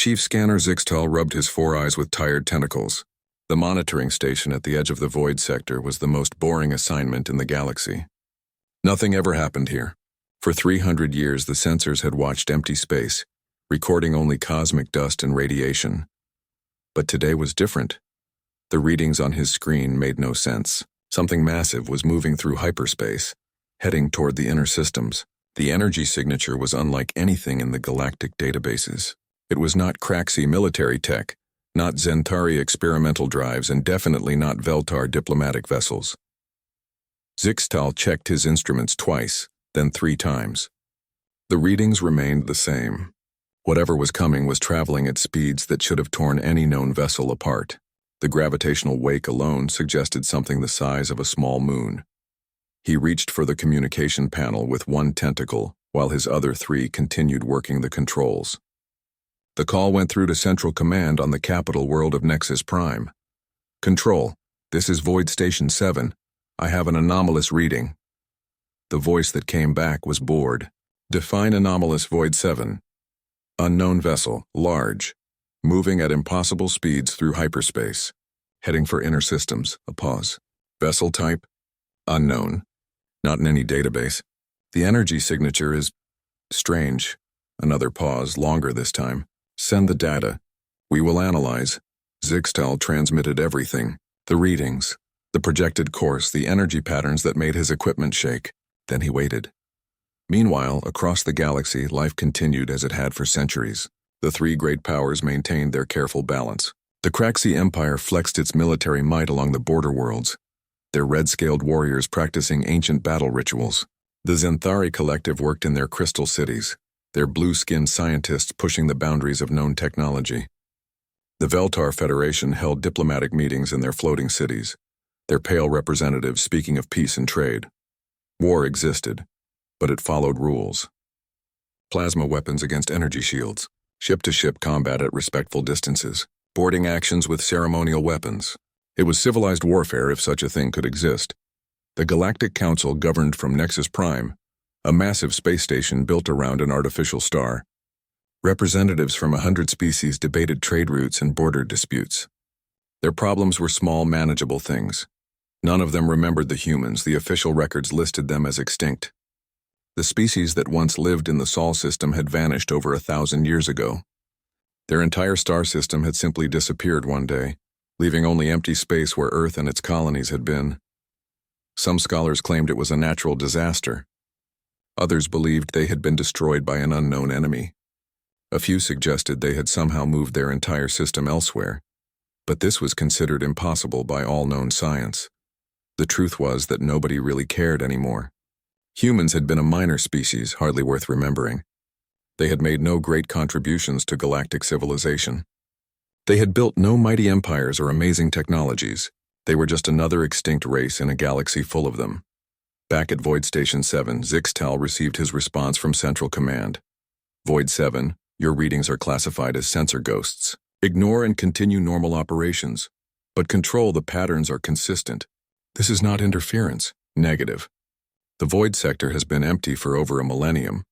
Chief Scanner Zixtal rubbed his four eyes with tired tentacles. The monitoring station at the edge of the void sector was the most boring assignment in the galaxy. Nothing ever happened here. For 300 years, the sensors had watched empty space, recording only cosmic dust and radiation. But today was different. The readings on his screen made no sense. Something massive was moving through hyperspace, heading toward the inner systems. The energy signature was unlike anything in the galactic databases. It was not Kraxi military tech, not Zentari experimental drives, and definitely not Veltar diplomatic vessels. Zixtal checked his instruments twice, then 3 times. The readings remained the same. Whatever was coming was traveling at speeds that should have torn any known vessel apart. The gravitational wake alone suggested something the size of a small moon. He reached for the communication panel with one tentacle, while his other 3 continued working the controls. The call went through to Central Command on the capital world of Nexus Prime. "Control, this is Void Station 7. I have an anomalous reading." The voice that came back was bored. "Define anomalous Void 7. Unknown vessel, large, moving at impossible speeds through hyperspace. Heading for inner systems." A pause. "Vessel type? Unknown. Not in any database. The energy signature is strange." Another pause, longer this time. "Send the data. We will analyze." Zixtal transmitted everything. The readings, the projected course, the energy patterns that made his equipment shake. Then he waited. Meanwhile, across the galaxy, life continued as it had for centuries. The 3 great powers maintained their careful balance. The Kraxi Empire flexed its military might along the border worlds, their red-scaled warriors practicing ancient battle rituals. The Zenthari Collective worked in their crystal cities, their blue-skinned scientists pushing the boundaries of known technology. The Veltar Federation held diplomatic meetings in their floating cities, their pale representatives speaking of peace and trade. War existed, but it followed rules. Plasma weapons against energy shields, ship-to-ship combat at respectful distances, boarding actions with ceremonial weapons. It was civilized warfare if such a thing could exist. The Galactic Council governed from Nexus Prime, a massive space station built around an artificial star. Representatives from 100 species debated trade routes and border disputes. Their problems were small, manageable things. None of them remembered the humans. The official records listed them as extinct. The species that once lived in the Sol system had vanished over 1,000 years ago. Their entire star system had simply disappeared one day, leaving only empty space where Earth and its colonies had been. Some scholars claimed it was a natural disaster. Others believed they had been destroyed by an unknown enemy. A few suggested they had somehow moved their entire system elsewhere, but this was considered impossible by all known science. The truth was that nobody really cared anymore. Humans had been a minor species, hardly worth remembering. They had made no great contributions to galactic civilization. They had built no mighty empires or amazing technologies. They were just another extinct race in a galaxy full of them. Back at Void Station 7, Zixtal received his response from Central Command. "Void 7, your readings are classified as sensor ghosts. Ignore and continue normal operations. But control, the patterns are consistent. This is not interference." Negative. "The void sector has been empty for over a millennium.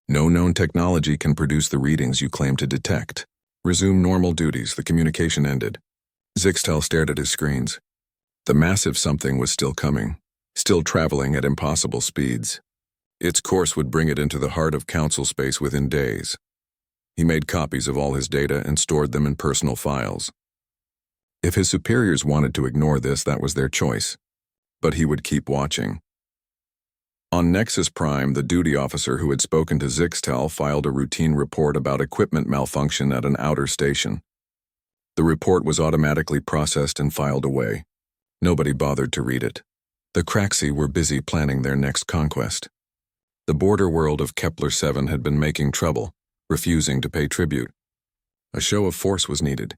No known technology can produce the readings you claim to detect. Resume normal duties." The communication ended. Zixtal stared at his screens. The massive something was still coming, still traveling at impossible speeds. Its course would bring it into the heart of Council space within days. He made copies of all his data and stored them in personal files. If his superiors wanted to ignore this, that was their choice. But he would keep watching. On Nexus Prime, the duty officer who had spoken to Zixtal filed a routine report about equipment malfunction at an outer station. The report was automatically processed and filed away. Nobody bothered to read it. The Kraxi were busy planning their next conquest. The border world of Kepler 7 had been making trouble, refusing to pay tribute. A show of force was needed.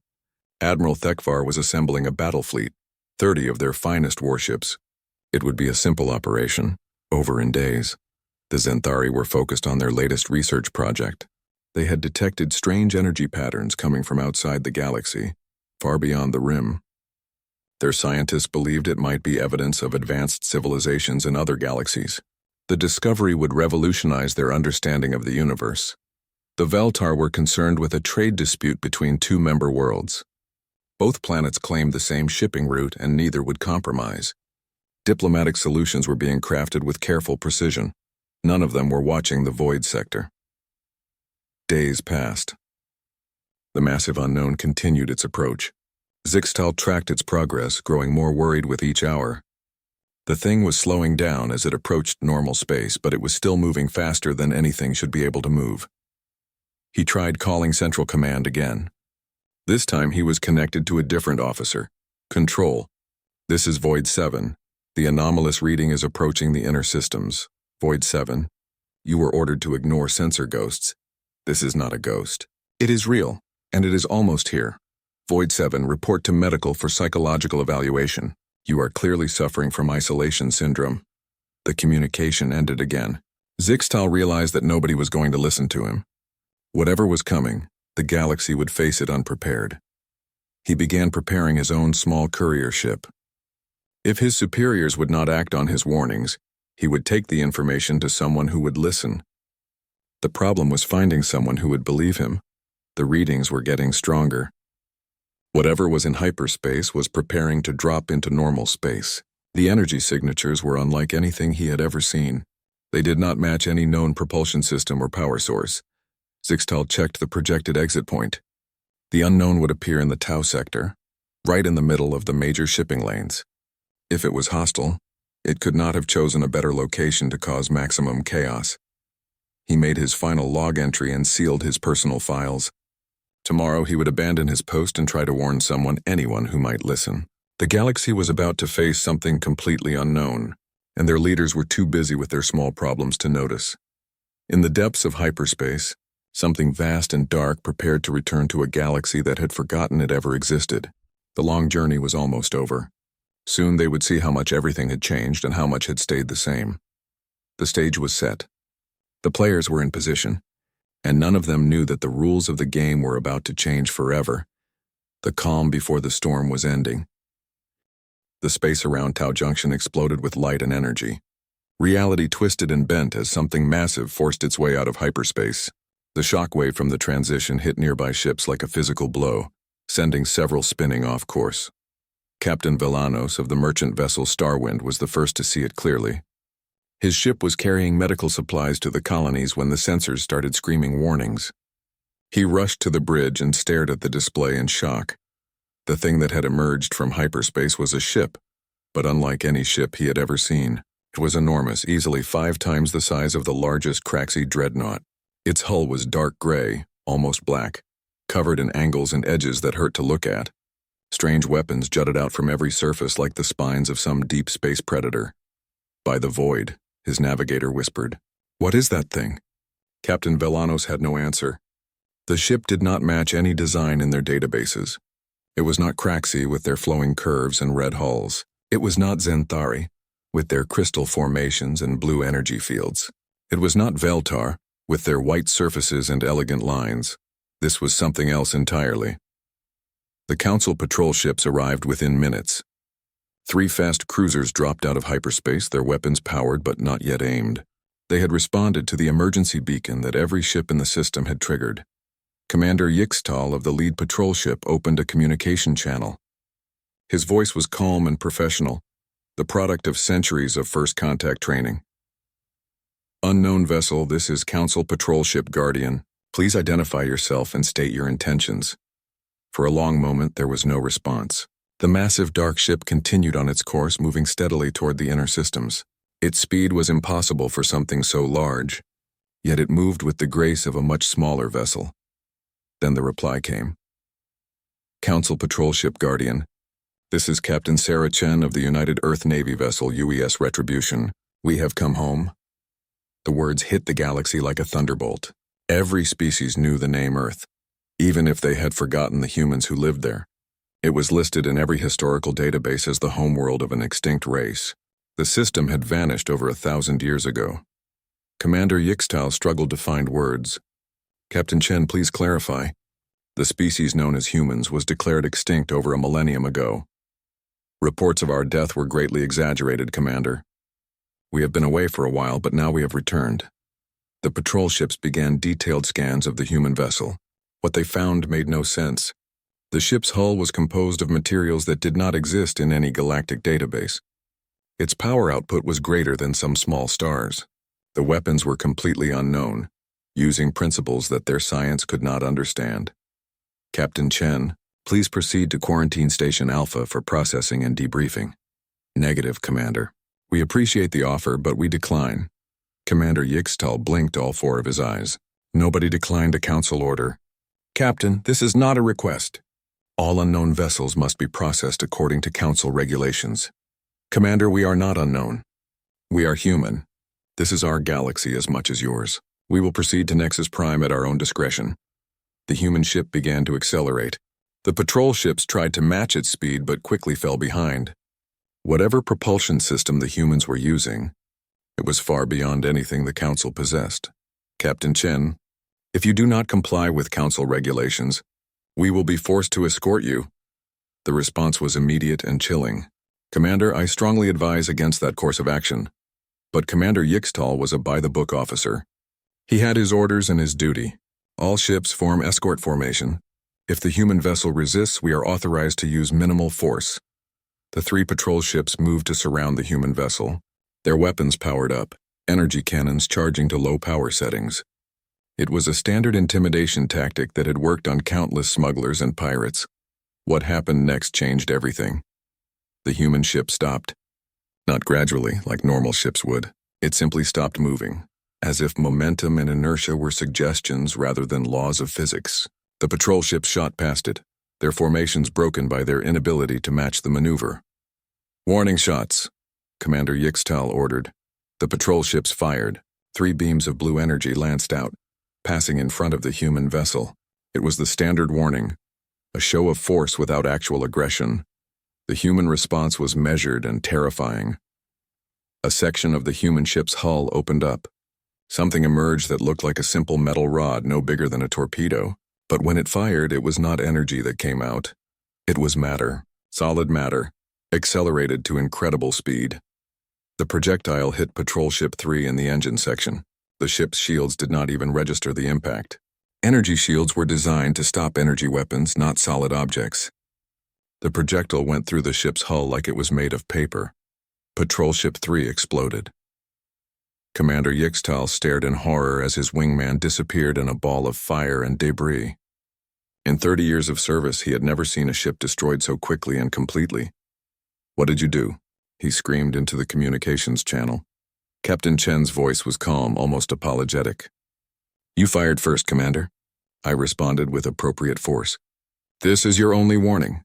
Admiral Thekvar was assembling a battle fleet, 30 of their finest warships. It would be a simple operation, over in days. The Zenthari were focused on their latest research project. They had detected strange energy patterns coming from outside the galaxy, far beyond the rim. Their scientists believed it might be evidence of advanced civilizations in other galaxies. The discovery would revolutionize their understanding of the universe. The Veltar were concerned with a trade dispute between two member worlds. Both planets claimed the same shipping route and neither would compromise. Diplomatic solutions were being crafted with careful precision. None of them were watching the void sector. Days passed. The massive unknown continued its approach. Zixtal tracked its progress, growing more worried with each hour. The thing was slowing down as it approached normal space, but it was still moving faster than anything should be able to move. He tried calling Central Command again. This time he was connected to a different officer. Control. This is Void 7. The anomalous reading is approaching the inner systems. Void 7. You were ordered to ignore sensor ghosts. This is not a ghost. It is real, and it is almost here. Void 7, report to medical for psychological evaluation. You are clearly suffering from isolation syndrome. The communication ended again. Zixtal realized that nobody was going to listen to him. Whatever was coming, the galaxy would face it unprepared. He began preparing his own small courier ship. If his superiors would not act on his warnings, he would take the information to someone who would listen. The problem was finding someone who would believe him. The readings were getting stronger. Whatever was in hyperspace was preparing to drop into normal space. The energy signatures were unlike anything he had ever seen. They did not match any known propulsion system or power source. Zixtal checked the projected exit point. The unknown would appear in the Tau sector, right in the middle of the major shipping lanes. If it was hostile, it could not have chosen a better location to cause maximum chaos. He made his final log entry and sealed his personal files. Tomorrow he would abandon his post and try to warn anyone who might listen. The galaxy was about to face something completely unknown, and their leaders were too busy with their small problems to notice. In the depths of hyperspace, something vast and dark prepared to return to a galaxy that had forgotten it ever existed. The long journey was almost over. Soon they would see how much everything had changed and how much had stayed the same. The stage was set. The players were in position, and none of them knew that the rules of the game were about to change forever. The calm before the storm was ending. The space around Tau Junction exploded with light and energy. Reality twisted and bent as something massive forced its way out of hyperspace. The shockwave from the transition hit nearby ships like a physical blow, sending several spinning off course. Captain Villanos of the merchant vessel Starwind was the first to see it clearly. His ship was carrying medical supplies to the colonies when the sensors started screaming warnings. He rushed to the bridge and stared at the display in shock. The thing that had emerged from hyperspace was a ship, but unlike any ship he had ever seen. It was enormous, easily 5 times the size of the largest Craxi dreadnought. Its hull was dark gray, almost black, covered in angles and edges that hurt to look at. Strange weapons jutted out from every surface like the spines of some deep space predator. By the void, his navigator whispered, "What is that thing?" Captain Villanos had no answer. The ship did not match any design in their databases. It was not Craxi with their flowing curves and red hulls. It was not Zenthari, with their crystal formations and blue energy fields. It was not Veltar, with their white surfaces and elegant lines. This was something else entirely. The Council patrol ships arrived within minutes. 3 fast cruisers dropped out of hyperspace, their weapons powered but not yet aimed. They had responded to the emergency beacon that every ship in the system had triggered. Commander Yixtal of the lead patrol ship opened a communication channel. His voice was calm and professional, the product of centuries of first contact training. "Unknown vessel, this is Council patrol ship Guardian. Please identify yourself and state your intentions." For a long moment there was no response. The massive dark ship continued on its course, moving steadily toward the inner systems. Its speed was impossible for something so large, yet it moved with the grace of a much smaller vessel. Then the reply came. "Council patrol ship Guardian. This is Captain Sarah Chen of the United Earth Navy vessel UES Retribution. We have come home." The words hit the galaxy like a thunderbolt. Every species knew the name Earth, even if they had forgotten the humans who lived there. It was listed in every historical database as the homeworld of an extinct race. The system had vanished over 1,000 years ago. Commander Yixtal struggled to find words. "Captain Chen, please clarify. The species known as humans was declared extinct over a millennium ago. Reports of our death were greatly exaggerated, Commander. We have been away for a while, but now we have returned. The patrol ships began detailed scans of the human vessel. What they found made no sense. The ship's hull was composed of materials that did not exist in any galactic database. Its power output was greater than some small stars. The weapons were completely unknown, using principles that their science could not understand. Captain Chen, please proceed to Quarantine Station Alpha for processing and debriefing. Negative, Commander. We appreciate the offer, but we decline. Commander Yixtal blinked all four of his eyes. Nobody declined a council order. Captain, this is not a request. All unknown vessels must be processed according to council regulations. Commander, we are not unknown. We are human. This is our galaxy as much as yours. We will proceed to Nexus Prime at our own discretion. The human ship began to accelerate. The patrol ships tried to match its speed but quickly fell behind. Whatever propulsion system the humans were using, it was far beyond anything the Council possessed. Captain Chen, if you do not comply with Council regulations, we will be forced to escort you. The response was immediate and chilling. Commander, I strongly advise against that course of action. But Commander Yixtal was a by-the-book officer. He had his orders and his duty. All ships form escort formation. If the human vessel resists, we are authorized to use minimal force. The 3 patrol ships moved to surround the human vessel, their weapons powered up, energy cannons charging to low power settings. It was a standard intimidation tactic that had worked on countless smugglers and pirates. What happened next changed everything. The human ship stopped. Not gradually, like normal ships would. It simply stopped moving, as if momentum and inertia were suggestions rather than laws of physics. The patrol ships shot past it, their formations broken by their inability to match the maneuver. Warning shots, Commander Yixtal ordered. The patrol ships fired. 3 beams of blue energy lanced out, passing in front of the human vessel. It was the standard warning, a show of force without actual aggression. The human response was measured and terrifying. A section of the human ship's hull opened up. Something emerged that looked like a simple metal rod no bigger than a torpedo. But when it fired, it was not energy that came out. It was matter, solid matter, accelerated to incredible speed. The projectile hit Patrol Ship 3 in the engine section. The ship's shields did not even register the impact. Energy shields were designed to stop energy weapons, not solid objects. The projectile went through the ship's hull like it was made of paper. Patrol Ship 3 exploded. Commander Yixtal stared in horror as his wingman disappeared in a ball of fire and debris. In 30 years of service, he had never seen a ship destroyed so quickly and completely. What did you do? He screamed into the communications channel. Captain Chen's voice was calm, almost apologetic. You fired first, Commander. I responded with appropriate force. This is your only warning.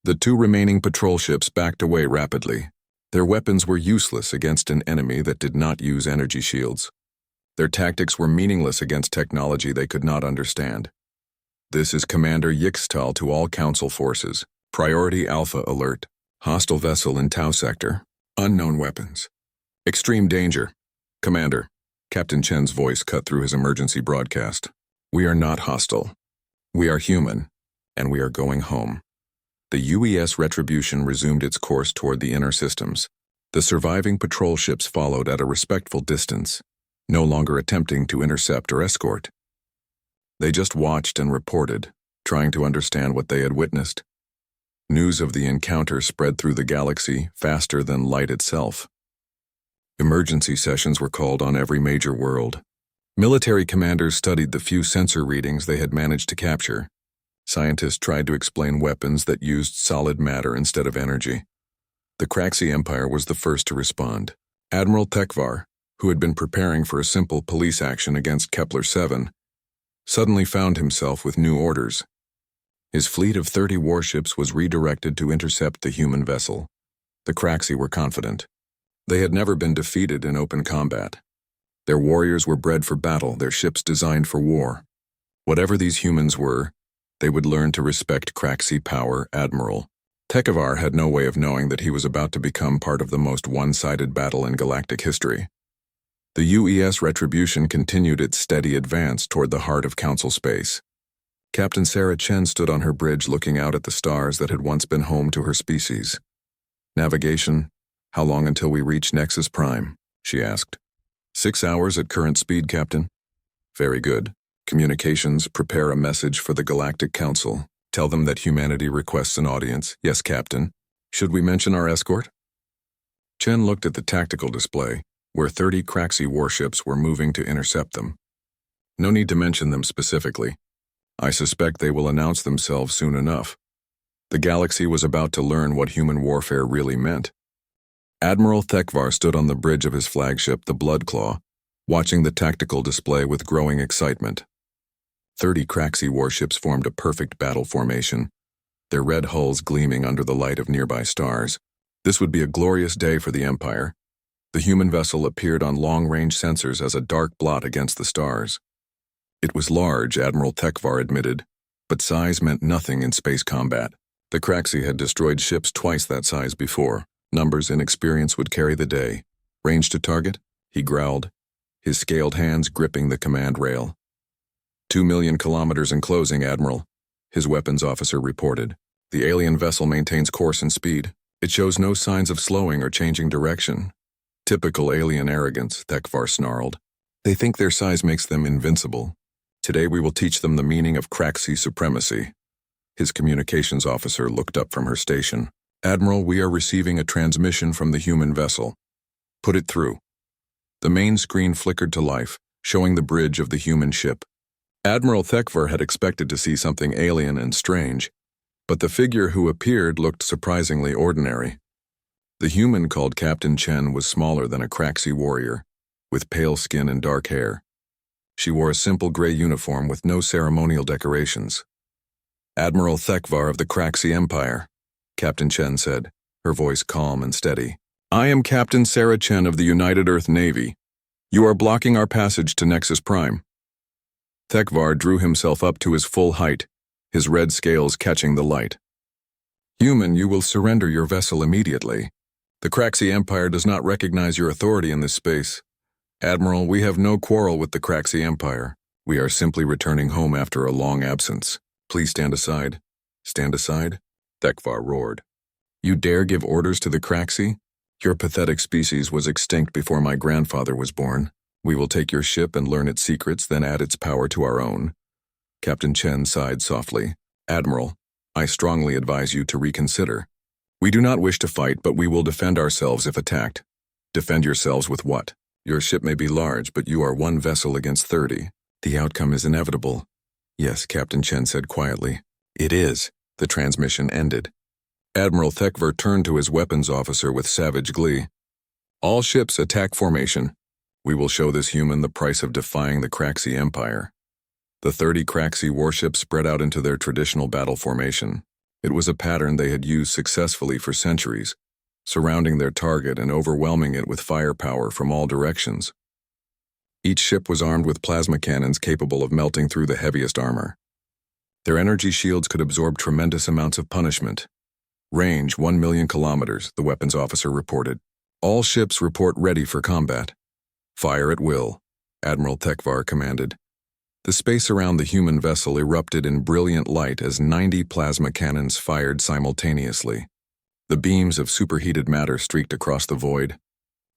The 2 remaining patrol ships backed away rapidly. Their weapons were useless against an enemy that did not use energy shields. Their tactics were meaningless against technology they could not understand. This is Commander Yixtal to all Council forces. Priority Alpha alert. Hostile vessel in Tau sector. Unknown weapons. Extreme danger. Commander. Captain Chen's voice cut through his emergency broadcast. We are not hostile. We are human, and we are going home. The UES Retribution resumed its course toward the inner systems. The surviving patrol ships followed at a respectful distance, no longer attempting to intercept or escort. They just watched and reported, trying to understand what they had witnessed. News of the encounter spread through the galaxy faster than light itself. Emergency sessions were called on every major world. Military commanders studied the few sensor readings they had managed to capture. Scientists tried to explain weapons that used solid matter instead of energy. The Kraxi Empire was the first to respond. Admiral Tekvar, who had been preparing for a simple police action against Kepler-7, suddenly found himself with new orders. His fleet of 30 warships was redirected to intercept the human vessel. The Kraxi were confident. They had never been defeated in open combat. Their warriors were bred for battle, their ships designed for war. Whatever these humans were, they would learn to respect Kraxi power, Admiral. Tekvar had no way of knowing that he was about to become part of the most one-sided battle in galactic history. The UES Retribution continued its steady advance toward the heart of Council space. Captain Sarah Chen stood on her bridge looking out at the stars that had once been home to her species. Navigation, how long until we reach Nexus Prime? She asked. 6 hours at current speed, Captain. Very good. Communications, prepare a message for the Galactic Council. Tell them that humanity requests an audience. Yes, Captain. Should we mention our escort? Chen looked at the tactical display, where 30 Craxi warships were moving to intercept them. No need to mention them specifically. I suspect they will announce themselves soon enough. The galaxy was about to learn what human warfare really meant. Admiral Thekvar stood on the bridge of his flagship, the Bloodclaw, watching the tactical display with growing excitement. 30 Craxi warships formed a perfect battle formation, their red hulls gleaming under the light of nearby stars. This would be a glorious day for the Empire. The human vessel appeared on long-range sensors as a dark blot against the stars. It was large, Admiral Thekvar admitted, but size meant nothing in space combat. The Craxi had destroyed ships twice that size before. Numbers and experience would carry the day. Range to target? He growled, his scaled hands gripping the command rail. 2 million kilometers in closing, Admiral, his weapons officer reported. The alien vessel maintains course and speed. It shows no signs of slowing or changing direction. Typical alien arrogance, Thekvar snarled. They think their size makes them invincible. Today we will teach them the meaning of Craxi supremacy. His communications officer looked up from her station. Admiral, we are receiving a transmission from the human vessel. Put it through. The main screen flickered to life, showing the bridge of the human ship. Admiral Thekvar had expected to see something alien and strange, but the figure who appeared looked surprisingly ordinary. The human called Captain Chen was smaller than a Craxi warrior, with pale skin and dark hair. She wore a simple gray uniform with no ceremonial decorations. Admiral Thekvar of the Craxi Empire, Captain Chen said, her voice calm and steady. I am Captain Sarah Chen of the United Earth Navy. You are blocking our passage to Nexus Prime. Thekvar drew himself up to his full height, his red scales catching the light. Human, you will surrender your vessel immediately. The Craxi Empire does not recognize your authority in this space. Admiral, we have no quarrel with the Craxi Empire. We are simply returning home after a long absence. Please stand aside. Stand aside? Thekvar roared. You dare give orders to the Craxi? Your pathetic species was extinct before my grandfather was born. We will take your ship and learn its secrets, then add its power to our own. Captain Chen sighed softly. Admiral, I strongly advise you to reconsider. We do not wish to fight, but we will defend ourselves if attacked. Defend yourselves with what? Your ship may be large, but you are one vessel against 30. The outcome is inevitable. Yes, Captain Chen said quietly. It is. The transmission ended. Admiral Thekvar turned to his weapons officer with savage glee. All ships attack formation. We will show this human the price of defying the Craxi Empire. The 30 Craxi warships spread out into their traditional battle formation. It was a pattern they had used successfully for centuries, surrounding their target and overwhelming it with firepower from all directions. Each ship was armed with plasma cannons capable of melting through the heaviest armor. Their energy shields could absorb tremendous amounts of punishment. Range 1 million kilometers, the weapons officer reported. All ships report ready for combat. Fire at will, Admiral Thekvar commanded. The space around the human vessel erupted in brilliant light as 90 plasma cannons fired simultaneously. The beams of superheated matter streaked across the void,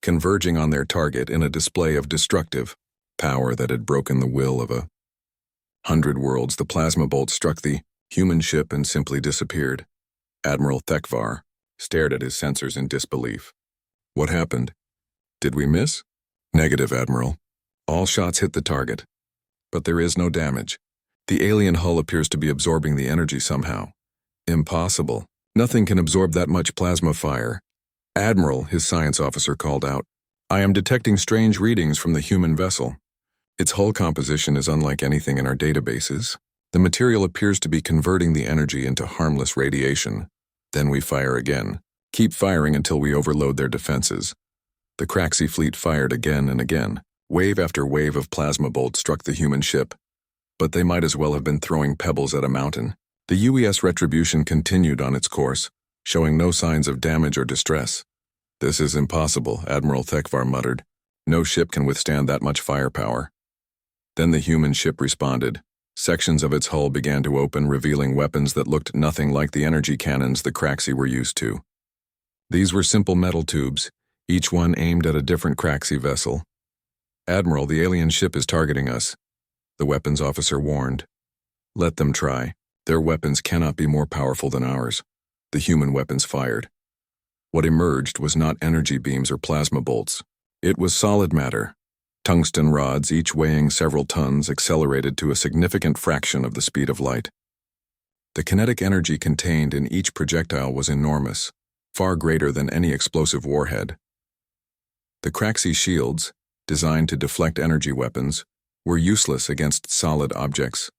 converging on their target in a display of destructive power that had broken the will of 100 worlds. The plasma bolt struck the human ship and simply disappeared. Admiral Thekvar stared at his sensors in disbelief. What happened? Did we miss? Negative, Admiral. All shots hit the target, but there is no damage. The alien hull appears to be absorbing the energy somehow. Impossible. Nothing can absorb that much plasma fire. Admiral, his science officer called out. I am detecting strange readings from the human vessel. Its hull composition is unlike anything in our databases. The material appears to be converting the energy into harmless radiation. Then we fire again. Keep firing until we overload their defenses. The Craxi fleet fired again and again. Wave after wave of plasma bolts struck the human ship, but they might as well have been throwing pebbles at a mountain. The UES Retribution continued on its course, showing no signs of damage or distress. This is impossible, Admiral Thekvar muttered. No ship can withstand that much firepower. Then the human ship responded. Sections of its hull began to open, revealing weapons that looked nothing like the energy cannons the Craxi were used to. These were simple metal tubes, each one aimed at a different Craxi vessel. "Admiral, the alien ship is targeting us," the weapons officer warned. "Let them try. Their weapons cannot be more powerful than ours." The human weapons fired. What emerged was not energy beams or plasma bolts. It was solid matter. Tungsten rods, each weighing several tons, accelerated to a significant fraction of the speed of light. The kinetic energy contained in each projectile was enormous, far greater than any explosive warhead. The Kraxi shields, designed to deflect energy weapons, were useless against solid objects.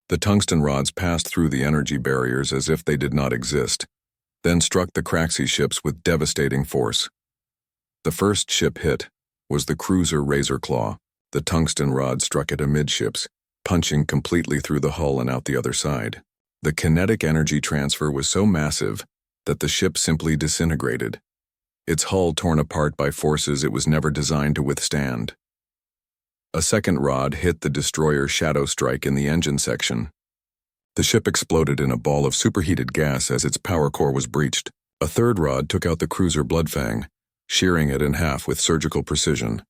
The tungsten rods passed through the energy barriers as if they did not exist, then struck the Kraxi ships with devastating force. The first ship hit was the cruiser Razorclaw. The tungsten rod struck it amidships, punching completely through the hull and out the other side. The kinetic energy transfer was so massive that the ship simply disintegrated, its hull torn apart by forces it was never designed to withstand. A second rod hit the destroyer Shadow Strike in the engine section. The ship exploded in a ball of superheated gas as its power core was breached. A third rod took out the cruiser Bloodfang, shearing it in half with surgical precision.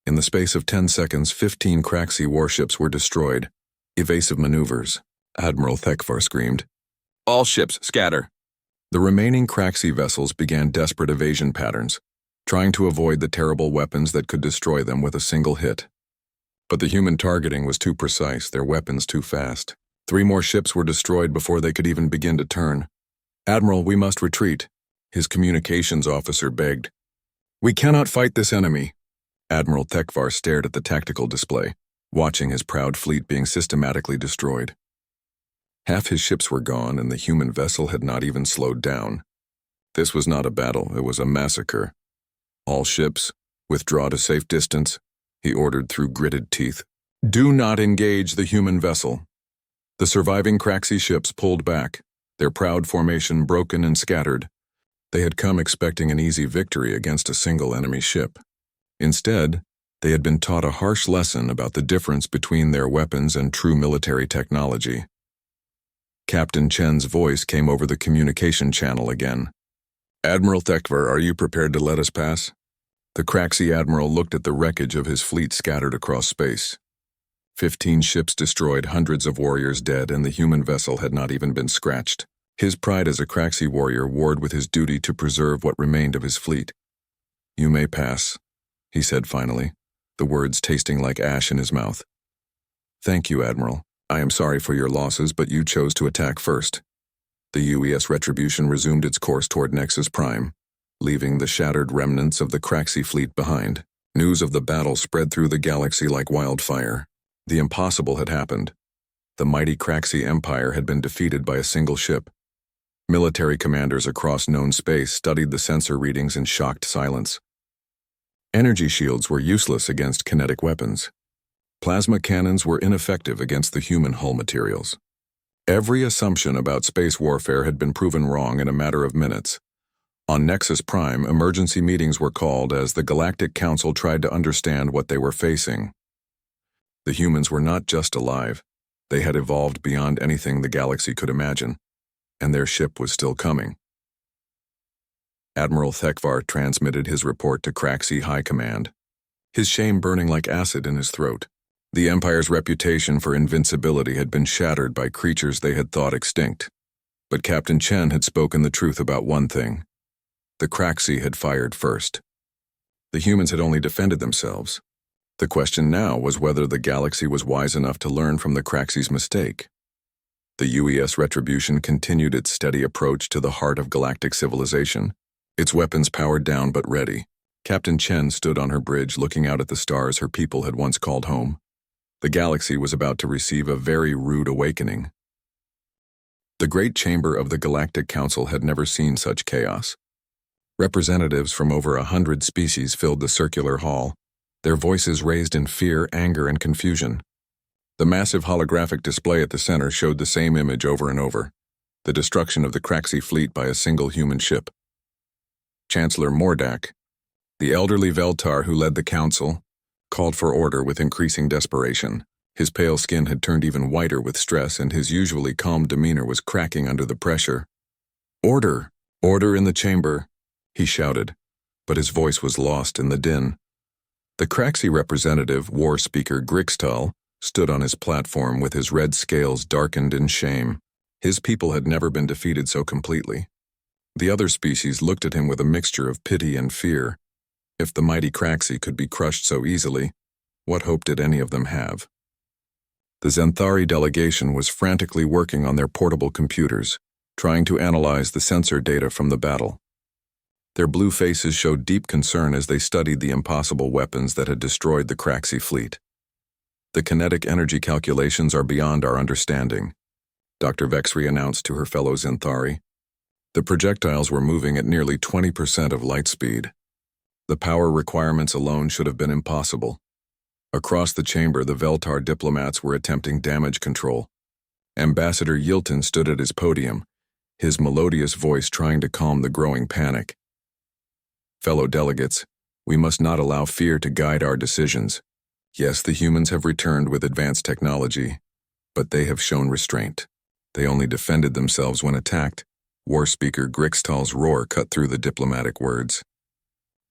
In the space of 10 seconds, 15 Kraxi warships were destroyed. Evasive maneuvers, Admiral Thekvar screamed. "All ships, scatter." The remaining Kraxi vessels began desperate evasion patterns, trying to avoid the terrible weapons that could destroy them with a single hit. But the human targeting was too precise, their weapons too fast. 3 more ships were destroyed before they could even begin to turn. "Admiral, we must retreat," his communications officer begged. "We cannot fight this enemy." Admiral Thekvar stared at the tactical display, watching his proud fleet being systematically destroyed. Half his ships were gone, and the human vessel had not even slowed down. This was not a battle, it was a massacre. "All ships, withdraw to safe distance," he ordered through gritted teeth. "Do not engage the human vessel." The surviving Kraxi ships pulled back, their proud formation broken and scattered. They had come expecting an easy victory against a single enemy ship. Instead, they had been taught a harsh lesson about the difference between their weapons and true military technology. Captain Chen's voice came over the communication channel again. "Admiral Thekvar, are you prepared to let us pass?" The Kraxi admiral looked at the wreckage of his fleet scattered across space. 15 ships destroyed, hundreds of warriors dead, and the human vessel had not even been scratched. His pride as a Kraxi warrior warred with his duty to preserve what remained of his fleet. "You may pass," he said finally, the words tasting like ash in his mouth. "Thank you, Admiral. I am sorry for your losses, but you chose to attack first." The UES Retribution resumed its course toward Nexus Prime, leaving the shattered remnants of the Kraxi fleet behind. News of the battle spread through the galaxy like wildfire. The impossible had happened. The mighty Kraxi Empire had been defeated by a single ship. Military commanders across known space studied the sensor readings in shocked silence. Energy shields were useless against kinetic weapons. Plasma cannons were ineffective against the human hull materials. Every assumption about space warfare had been proven wrong in a matter of minutes. On Nexus Prime, emergency meetings were called as the Galactic Council tried to understand what they were facing. The humans were not just alive, they had evolved beyond anything the galaxy could imagine, and their ship was still coming. Admiral Thekvar transmitted his report to Kraxi High Command, his shame burning like acid in his throat. The Empire's reputation for invincibility had been shattered by creatures they had thought extinct. But Captain Chen had spoken the truth about one thing. The Kraxi had fired first. The humans had only defended themselves. The question now was whether the galaxy was wise enough to learn from the Kraxi's mistake. The UES Retribution continued its steady approach to the heart of galactic civilization, its weapons powered down but ready. Captain Chen stood on her bridge looking out at the stars her people had once called home. The galaxy was about to receive a very rude awakening. The great chamber of the Galactic Council had never seen such chaos. Representatives from over 100 species filled the circular hall, their voices raised in fear, anger, and confusion. The massive holographic display at the center showed the same image over and over, the destruction of the Kraxi fleet by a single human ship. Chancellor Mordak, the elderly Veltar who led the council, called for order with increasing desperation. His pale skin had turned even whiter with stress, and his usually calm demeanor was cracking under the pressure. "Order! Order in the chamber!" he shouted, but his voice was lost in the din. The Craxi representative, war speaker Grixtal, stood on his platform with his red scales darkened in shame. His people had never been defeated so completely. The other species looked at him with a mixture of pity and fear. If the mighty Craxi could be crushed so easily, what hope did any of them have? The Zenthari delegation was frantically working on their portable computers, trying to analyze the sensor data from the battle. Their blue faces showed deep concern as they studied the impossible weapons that had destroyed the Craxi fleet. The kinetic energy calculations are beyond our understanding, Dr. Vexry announced to her fellow Zenthari. The projectiles were moving at nearly 20% of light speed. The power requirements alone should have been impossible. Across the chamber, the Veltar diplomats were attempting damage control. Ambassador Yilton stood at his podium, his melodious voice trying to calm the growing panic. Fellow delegates, we must not allow fear to guide our decisions. Yes, the humans have returned with advanced technology, but they have shown restraint. They only defended themselves when attacked. War speaker Grixtal's roar cut through the diplomatic words.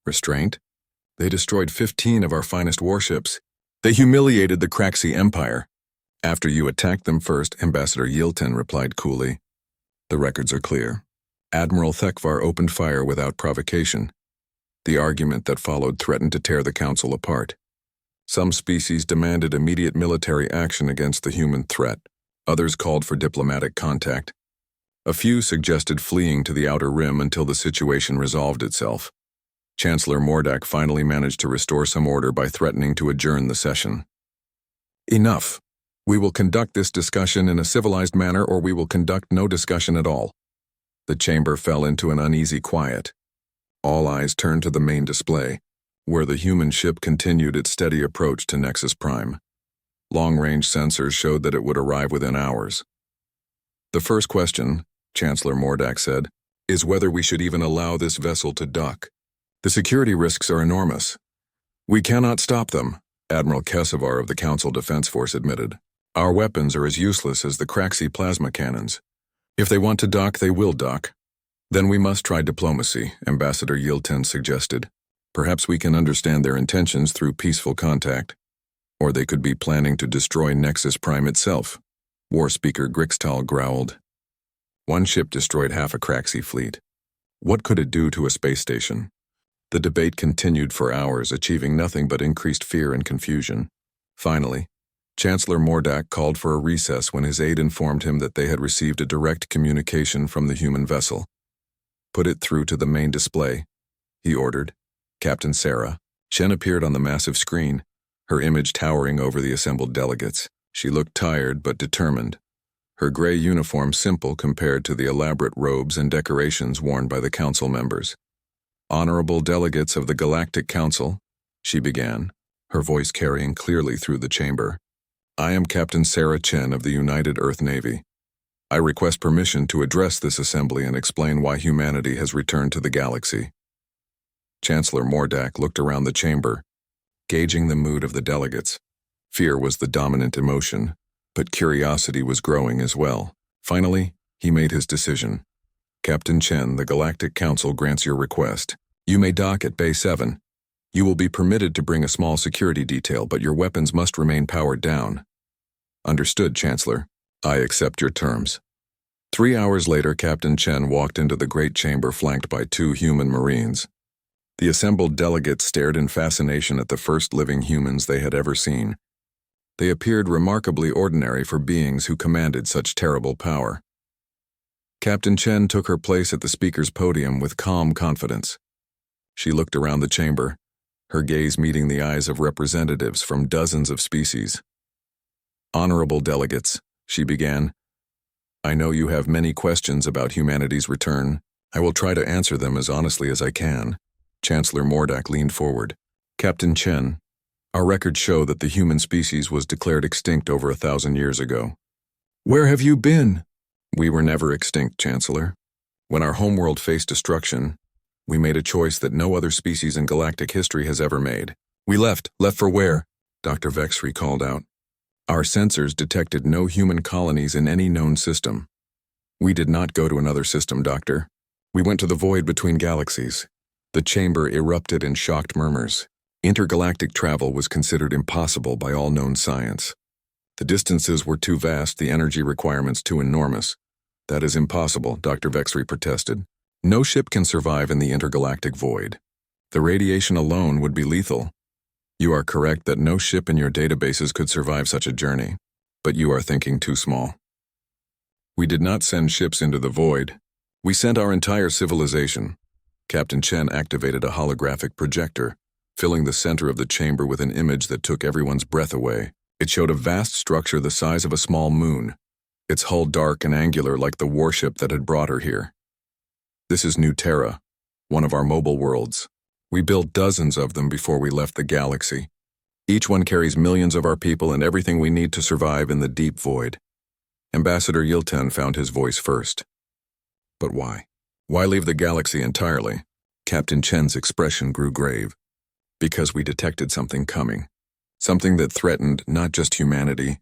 Restraint? They destroyed 15 of our finest warships. They humiliated the Craxi Empire. After you attacked them first, Ambassador Yilton replied coolly. The records are clear. Admiral Thekvar opened fire without provocation. The argument that followed threatened to tear the council apart. Some species demanded immediate military action against the human threat. Others called for diplomatic contact. A few suggested fleeing to the Outer Rim until the situation resolved itself. Chancellor Mordak finally managed to restore some order by threatening to adjourn the session. Enough. We will conduct this discussion in a civilized manner, or we will conduct no discussion at all. The chamber fell into an uneasy quiet. All eyes turned to the main display, where the human ship continued its steady approach to Nexus Prime. Long-range sensors showed that it would arrive within hours. The first question, Chancellor Mordak said, is whether we should even allow this vessel to dock. The security risks are enormous. We cannot stop them, Admiral Kesevar of the Council Defense Force admitted. Our weapons are as useless as the Craxi plasma cannons. If they want to dock, they will dock. Then we must try diplomacy, Ambassador Yilton suggested. Perhaps we can understand their intentions through peaceful contact. Or they could be planning to destroy Nexus Prime itself, War Speaker Grixtal growled. One ship destroyed half a Craxi fleet. What could it do to a space station? The debate continued for hours, achieving nothing but increased fear and confusion. Finally, Chancellor Mordak called for a recess when his aide informed him that they had received a direct communication from the human vessel. Put it through to the main display, he ordered. Captain Sarah. Chen appeared on the massive screen, her image towering over the assembled delegates. She looked tired but determined, her gray uniform simple compared to the elaborate robes and decorations worn by the council members. Honorable delegates of the Galactic Council, she began, her voice carrying clearly through the chamber. I am Captain Sarah Chen of the United Earth Navy. I request permission to address this assembly and explain why humanity has returned to the galaxy. Chancellor Mordak looked around the chamber, gauging the mood of the delegates. Fear was the dominant emotion, but curiosity was growing as well. Finally, he made his decision. Captain Chen, the Galactic Council grants your request. You may dock at Bay 7. You will be permitted to bring a small security detail, but your weapons must remain powered down. Understood, Chancellor. I accept your terms. 3 hours later, Captain Chen walked into the great chamber flanked by 2 human Marines. The assembled delegates stared in fascination at the first living humans they had ever seen. They appeared remarkably ordinary for beings who commanded such terrible power. Captain Chen took her place at the speaker's podium with calm confidence. She looked around the chamber, her gaze meeting the eyes of representatives from dozens of species. Honorable delegates, she began. I know you have many questions about humanity's return. I will try to answer them as honestly as I can. Chancellor Mordak leaned forward. Captain Chen, our records show that the human species was declared extinct over 1,000 years ago. Where have you been? We were never extinct, Chancellor. When our homeworld faced destruction, we made a choice that no other species in galactic history has ever made. We left. Left for where? Dr. Vexry called out. Our sensors detected no human colonies in any known system. We did not go to another system, Doctor. We went to the void between galaxies. The chamber erupted in shocked murmurs. Intergalactic travel was considered impossible by all known science. The distances were too vast, the energy requirements too enormous. That is impossible, Dr. Vexry protested. No ship can survive in the intergalactic void. The radiation alone would be lethal. You are correct that no ship in your databases could survive such a journey, but you are thinking too small. We did not send ships into the void. We sent our entire civilization. Captain Chen activated a holographic projector, filling the center of the chamber with an image that took everyone's breath away. It showed a vast structure the size of a small moon, its hull dark and angular like the warship that had brought her here. This is New Terra, one of our mobile worlds. We built dozens of them before we left the galaxy. Each one carries millions of our people and everything we need to survive in the deep void. Ambassador Yilten found his voice first. But why? Why leave the galaxy entirely? Captain Chen's expression grew grave. Because we detected something coming. Something that threatened not just humanity,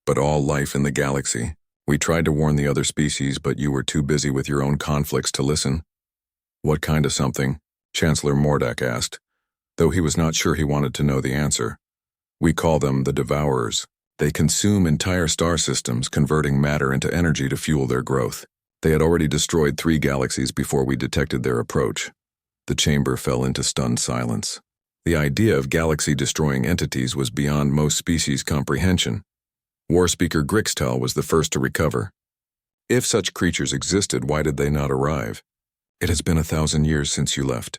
but all life in the galaxy. We tried to warn the other species, but you were too busy with your own conflicts to listen. What kind of something? Chancellor Mordak asked, though he was not sure he wanted to know the answer. We call them the Devourers. They consume entire star systems, converting matter into energy to fuel their growth. They had already destroyed 3 galaxies before we detected their approach. The chamber fell into stunned silence. The idea of galaxy-destroying entities was beyond most species' comprehension. War Speaker Grixtal was the first to recover. If such creatures existed, why did they not arrive? It has been 1,000 years since you left.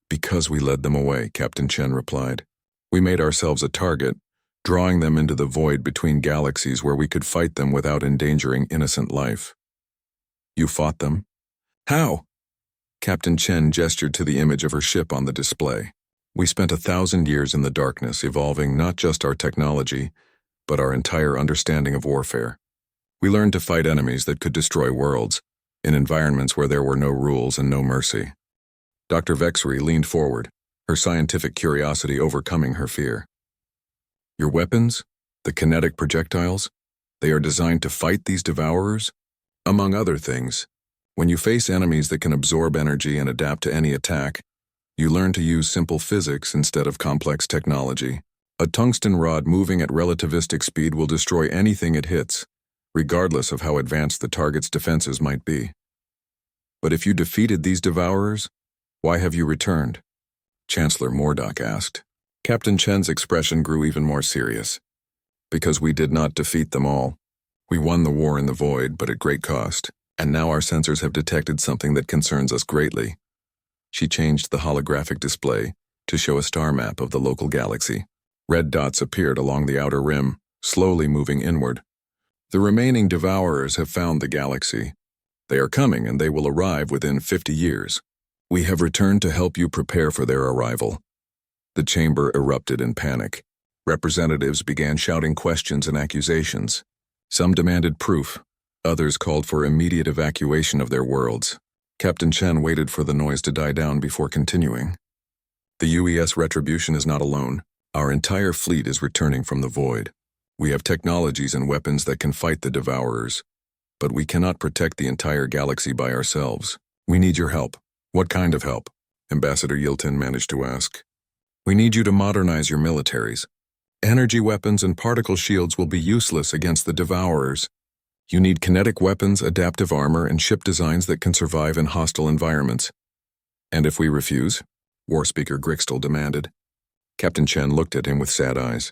Because we led them away, Captain Chen replied. We made ourselves a target, drawing them into the void between galaxies where we could fight them without endangering innocent life. You fought them? How? Captain Chen gestured to the image of her ship on the display. We spent 1,000 years in the darkness, evolving not just our technology, but our entire understanding of warfare. We learned to fight enemies that could destroy worlds, in environments where there were no rules and no mercy. Dr. Vexry leaned forward, her scientific curiosity overcoming her fear. Your weapons, the kinetic projectiles, they are designed to fight these devourers? Among other things, when you face enemies that can absorb energy and adapt to any attack, you learn to use simple physics instead of complex technology. A tungsten rod moving at relativistic speed will destroy anything it hits, regardless of how advanced the target's defenses might be. But if you defeated these devourers, why have you returned? Chancellor Mordak asked. Captain Chen's expression grew even more serious. Because we did not defeat them all. We won the war in the void, but at great cost, and now our sensors have detected something that concerns us greatly. She changed the holographic display to show a star map of the local galaxy. Red dots appeared along the outer rim, slowly moving inward. The remaining devourers have found the galaxy. They are coming, and they will arrive within 50 years. We have returned to help you prepare for their arrival. The chamber erupted in panic. Representatives began shouting questions and accusations. Some demanded proof. Others called for immediate evacuation of their worlds. Captain Chen waited for the noise to die down before continuing. The UES Retribution is not alone. Our entire fleet is returning from the void. We have technologies and weapons that can fight the devourers, but we cannot protect the entire galaxy by ourselves. We need your help. What kind of help? Ambassador Yilten managed to ask. We need you to modernize your militaries. Energy weapons and particle shields will be useless against the devourers. You need kinetic weapons, adaptive armor, and ship designs that can survive in hostile environments. And if we refuse? War Speaker Grixtal demanded. Captain Chen looked at him with sad eyes.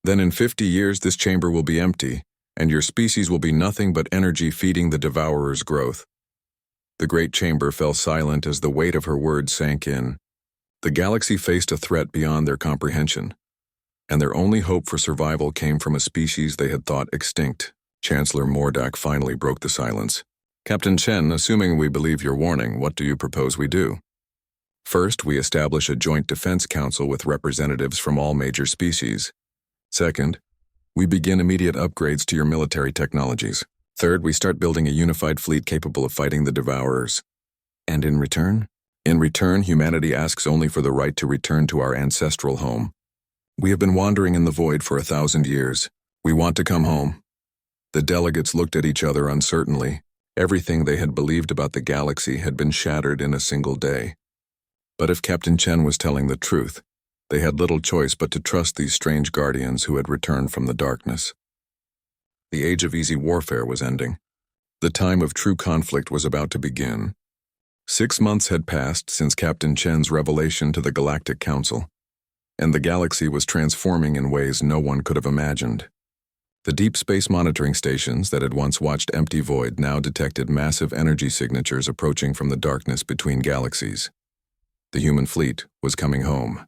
Then in 50 years this chamber will be empty, and your species will be nothing but energy feeding the devourer's growth. The great chamber fell silent as the weight of her words sank in. The galaxy faced a threat beyond their comprehension, and their only hope for survival came from a species they had thought extinct. Chancellor Mordak finally broke the silence. Captain Chen, assuming we believe your warning, what do you propose we do? First, we establish a joint defense council with representatives from all major species. Second, we begin immediate upgrades to your military technologies. Third, we start building a unified fleet capable of fighting the devourers. And in return? In return, humanity asks only for the right to return to our ancestral home. We have been wandering in the void for 1,000 years. We want to come home. The delegates looked at each other uncertainly. Everything they had believed about the galaxy had been shattered in a single day. But if Captain Chen was telling the truth, They had little choice but to trust these strange guardians who had returned from the darkness. The age of easy warfare was ending. The time of true conflict was about to begin. 6 months had passed since Captain Chen's revelation to the Galactic Council, and the galaxy was transforming in ways no one could have imagined. The deep space monitoring stations that had once watched empty void now detected massive energy signatures approaching from the darkness between galaxies. The human fleet was coming home.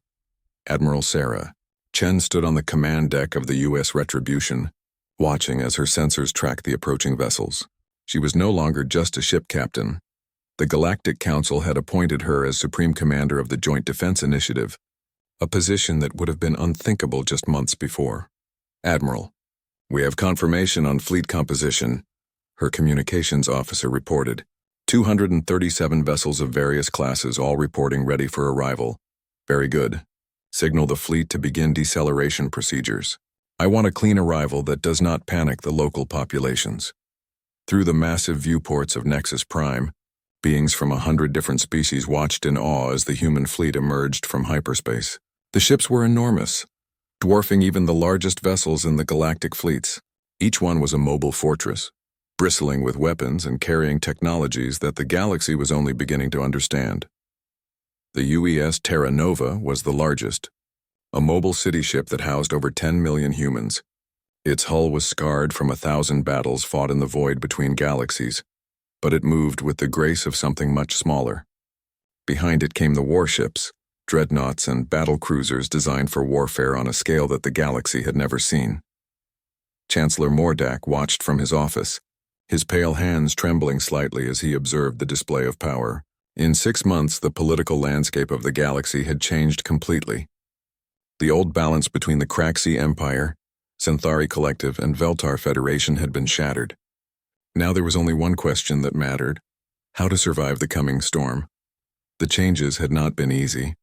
Admiral Sarah Chen stood on the command deck of the U.S. Retribution, watching as her sensors tracked the approaching vessels. She was no longer just a ship captain. The Galactic Council had appointed her as Supreme Commander of the Joint Defense Initiative, a position that would have been unthinkable just months before. "Admiral, we have confirmation on fleet composition," her communications officer reported. 237 vessels of various classes, all reporting ready for arrival. "Very good. Signal the fleet to begin deceleration procedures. I want a clean arrival that does not panic the local populations." Through the massive viewports of Nexus Prime, beings from 100 different species watched in awe as the human fleet emerged from hyperspace. The ships were enormous, dwarfing even the largest vessels in the galactic fleets. Each one was a mobile fortress, bristling with weapons and carrying technologies that the galaxy was only beginning to understand. The UES Terra Nova was the largest, a mobile city ship that housed over 10 million humans. Its hull was scarred from 1,000 battles fought in the void between galaxies, but it moved with the grace of something much smaller. Behind it came the warships, dreadnoughts and battle cruisers designed for warfare on a scale that the galaxy had never seen. Chancellor Mordak watched from his office, his pale hands trembling slightly as he observed the display of power. In 6 months, the political landscape of the galaxy had changed completely. The old balance between the Craxi Empire, Centauri Collective, and Veltar Federation had been shattered. Now there was only one question that mattered: how to survive the coming storm. The changes had not been easy.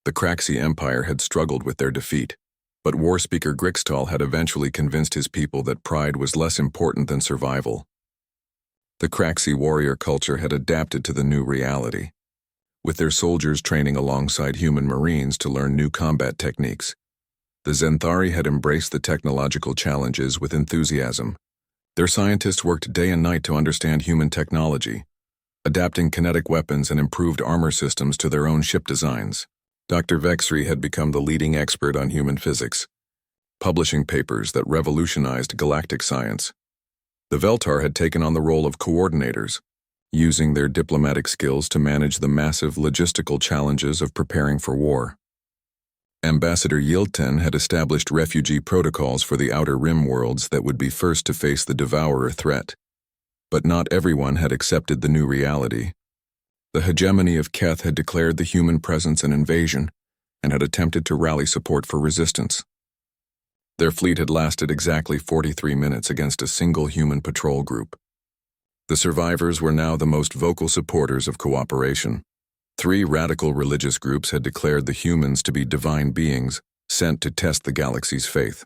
The Craxi Empire had struggled with their defeat, but War Speaker Grixtal had eventually convinced his people that pride was less important than survival. The Craxi warrior culture had adapted to the new reality, with their soldiers training alongside human marines to learn new combat techniques. The Zenthari had embraced the technological challenges with enthusiasm. Their scientists worked day and night to understand human technology, adapting kinetic weapons and improved armor systems to their own ship designs. Dr. Vexri had become the leading expert on human physics, publishing papers that revolutionized galactic science. The Veltar had taken on the role of coordinators, using their diplomatic skills to manage the massive logistical challenges of preparing for war. Ambassador Yilten had established refugee protocols for the Outer Rim worlds that would be first to face the Devourer threat. But not everyone had accepted the new reality. The hegemony of Keth had declared the human presence an invasion and had attempted to rally support for resistance. Their fleet had lasted exactly 43 minutes against a single human patrol group. The survivors were now the most vocal supporters of cooperation. 3 radical religious groups had declared the humans to be divine beings sent to test the galaxy's faith.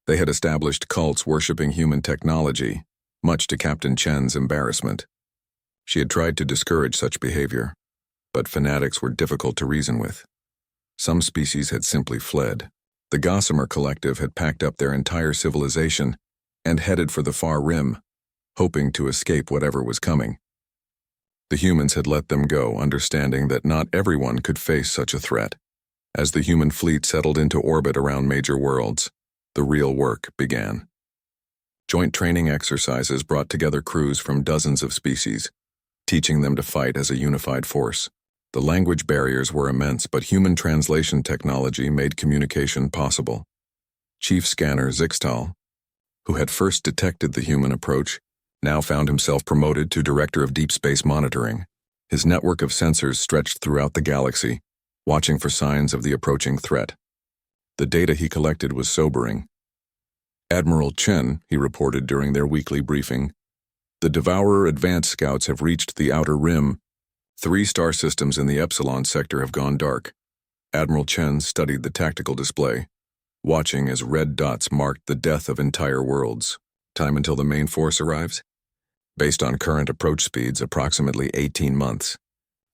They had established cults worshipping human technology, much to Captain Chen's embarrassment. She had tried to discourage such behavior, but fanatics were difficult to reason with. Some species had simply fled. The Gossamer Collective had packed up their entire civilization and headed for the far rim, hoping to escape whatever was coming. The humans had let them go, understanding that not everyone could face such a threat. As the human fleet settled into orbit around major worlds, the real work began. Joint training exercises brought together crews from dozens of species, teaching them to fight as a unified force. The language barriers were immense, but human translation technology made communication possible. Chief Scanner Zixtal, who had first detected the human approach, now found himself promoted to Director of Deep Space Monitoring. His network of sensors stretched throughout the galaxy, watching for signs of the approaching threat. The data he collected was sobering. "Admiral Chen," he reported during their weekly briefing, "the Devourer advance scouts have reached the Outer Rim. 3 star systems in the Epsilon sector have gone dark." Admiral Chen studied the tactical display, watching as red dots marked the death of entire worlds. "Time until the main force arrives?" "Based on current approach speeds, approximately 18 months.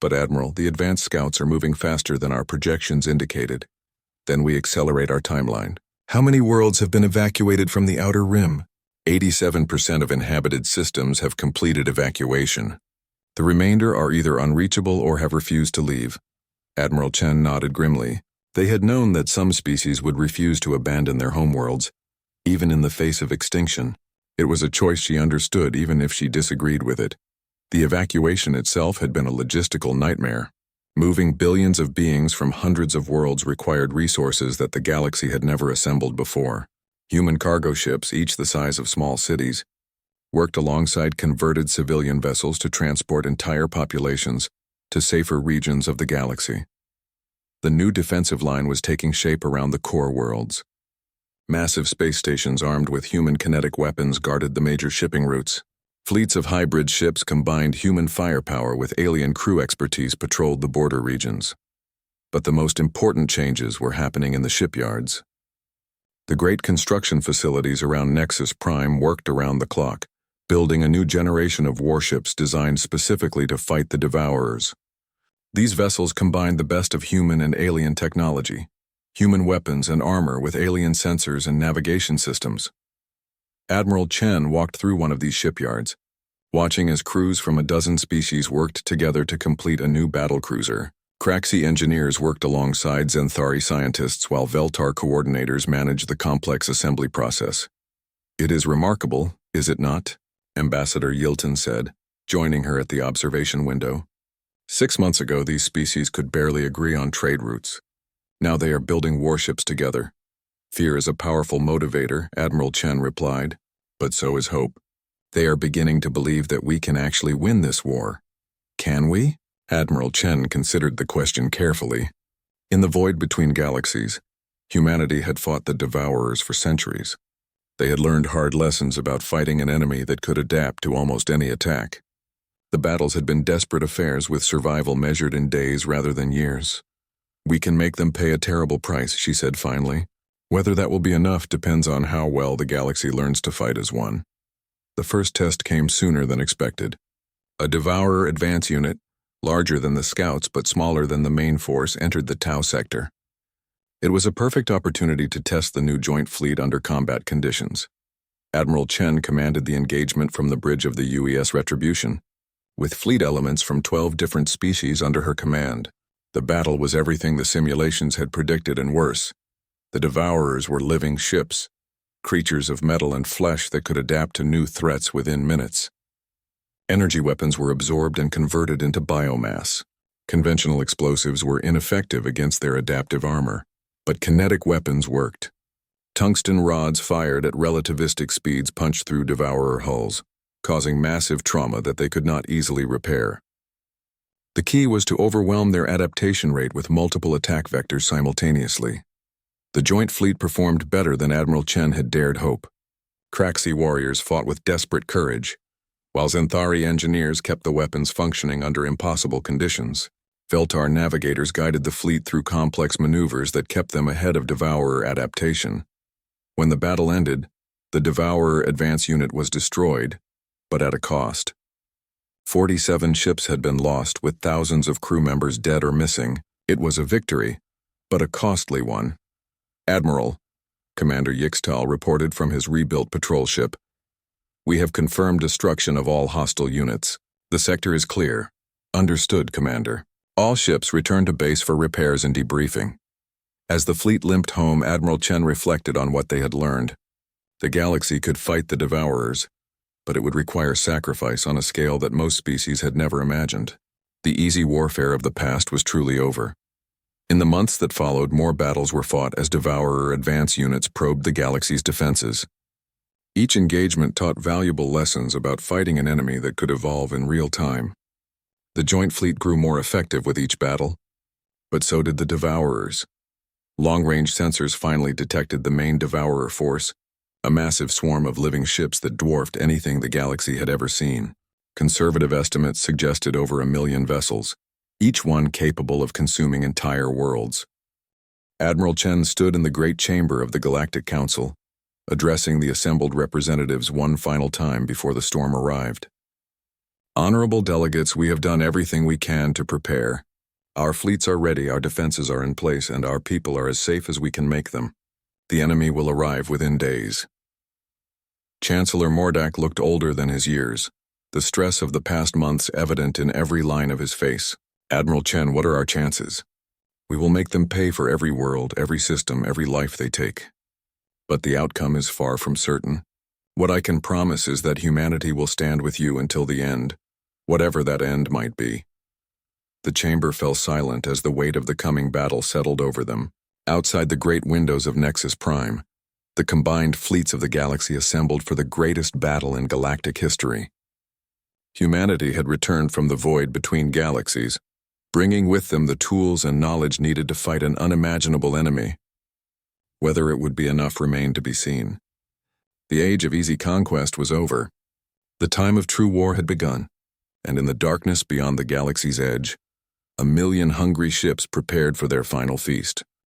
But Admiral, the advanced scouts are moving faster than our projections indicated. Then we accelerate our timeline. How many worlds have been evacuated from the outer rim? 87% of inhabited systems have completed evacuation. The remainder are either unreachable or have refused to leave. Admiral Chen nodded grimly. They had known that some species would refuse to abandon their homeworlds, even in the face of extinction. It was a choice she understood even if she disagreed with it. The evacuation itself had been a logistical nightmare. Moving billions of beings from hundreds of worlds required resources that the galaxy had never assembled before. Human cargo ships, each the size of small cities, worked alongside converted civilian vessels to transport entire populations to safer regions of the galaxy. The new defensive line was taking shape around the core worlds. Massive space stations armed with human kinetic weapons guarded the major shipping routes. Fleets of hybrid ships combined human firepower with alien crew expertise patrolled the border regions. But the most important changes were happening in the shipyards. The great construction facilities around Nexus Prime worked around the clock, building a new generation of warships designed specifically to fight the Devourers. These vessels combined the best of human and alien technology, human weapons and armor with alien sensors and navigation systems. Admiral Chen walked through one of these shipyards, watching as crews from a dozen species worked together to complete a new battlecruiser. Craxi engineers worked alongside Zenthari scientists while Veltar coordinators managed the complex assembly process. "It is remarkable, is it not?" Ambassador Yilton said, joining her at the observation window. 6 months ago, these species could barely agree on trade routes. Now they are building warships together. "Fear is a powerful motivator," Admiral Chen replied, "but so is hope. They are beginning to believe that we can actually win this war." "Can we?" Admiral Chen considered the question carefully. In the void between galaxies, humanity had fought the Devourers for centuries. They had learned hard lessons about fighting an enemy that could adapt to almost any attack. The battles had been desperate affairs with survival measured in days rather than years. "We can make them pay a terrible price," she said finally. "Whether that will be enough depends on how well the galaxy learns to fight as one." The first test came sooner than expected. A Devourer advance unit, larger than the Scouts but smaller than the main force, entered the Tau sector. It was a perfect opportunity to test the new joint fleet under combat conditions. Admiral Chen commanded the engagement from the bridge of the UES Retribution, with fleet elements from 12 different species under her command. The battle was everything the simulations had predicted and worse. The Devourers were living ships, creatures of metal and flesh that could adapt to new threats within minutes. Energy weapons were absorbed and converted into biomass. Conventional explosives were ineffective against their adaptive armor, but kinetic weapons worked. Tungsten rods fired at relativistic speeds punched through Devourer hulls, causing massive trauma that they could not easily repair. The key was to overwhelm their adaptation rate with multiple attack vectors simultaneously. The joint fleet performed better than Admiral Chen had dared hope. Craxi warriors fought with desperate courage, while Zenthari engineers kept the weapons functioning under impossible conditions. Veltar navigators guided the fleet through complex maneuvers that kept them ahead of Devourer adaptation. When the battle ended, the Devourer advance unit was destroyed, but at a cost. 47 ships had been lost with thousands of crew members dead or missing. It was a victory, but a costly one. "Admiral," Commander Yixtal reported from his rebuilt patrol ship, "we have confirmed destruction of all hostile units. The sector is clear." "Understood, Commander." All ships returned to base for repairs and debriefing. As the fleet limped home, Admiral Chen reflected on what they had learned. The galaxy could fight the Devourers, but it would require sacrifice on a scale that most species had never imagined. The easy warfare of the past was truly over. In the months that followed, more battles were fought as Devourer advance units probed the galaxy's defenses. Each engagement taught valuable lessons about fighting an enemy that could evolve in real time. The joint fleet grew more effective with each battle, but so did the Devourers. Long-range sensors finally detected the main Devourer force, a massive swarm of living ships that dwarfed anything the galaxy had ever seen. Conservative estimates suggested over 1 million vessels, each one capable of consuming entire worlds. Admiral Chen stood in the great chamber of the Galactic Council, addressing the assembled representatives one final time before the storm arrived. Honorable delegates, we have done everything we can to prepare. Our fleets are ready, our defenses are in place, and our people are as safe as we can make them. The enemy will arrive within days. Chancellor Mordak looked older than his years, the stress of the past months evident in every line of his face. Admiral Chen, what are our chances? We will make them pay for every world, every system, every life they take. But the outcome is far from certain. What I can promise is that humanity will stand with you until the end, whatever that end might be. The chamber fell silent as the weight of the coming battle settled over them. Outside the great windows of Nexus Prime, the combined fleets of the galaxy assembled for the greatest battle in galactic history. Humanity had returned from the void between galaxies, bringing with them the tools and knowledge needed to fight an unimaginable enemy. Whether it would be enough remained to be seen. The age of easy conquest was over. The time of true war had begun, and in the darkness beyond the galaxy's edge, 1,000,000 hungry ships prepared for their final feast.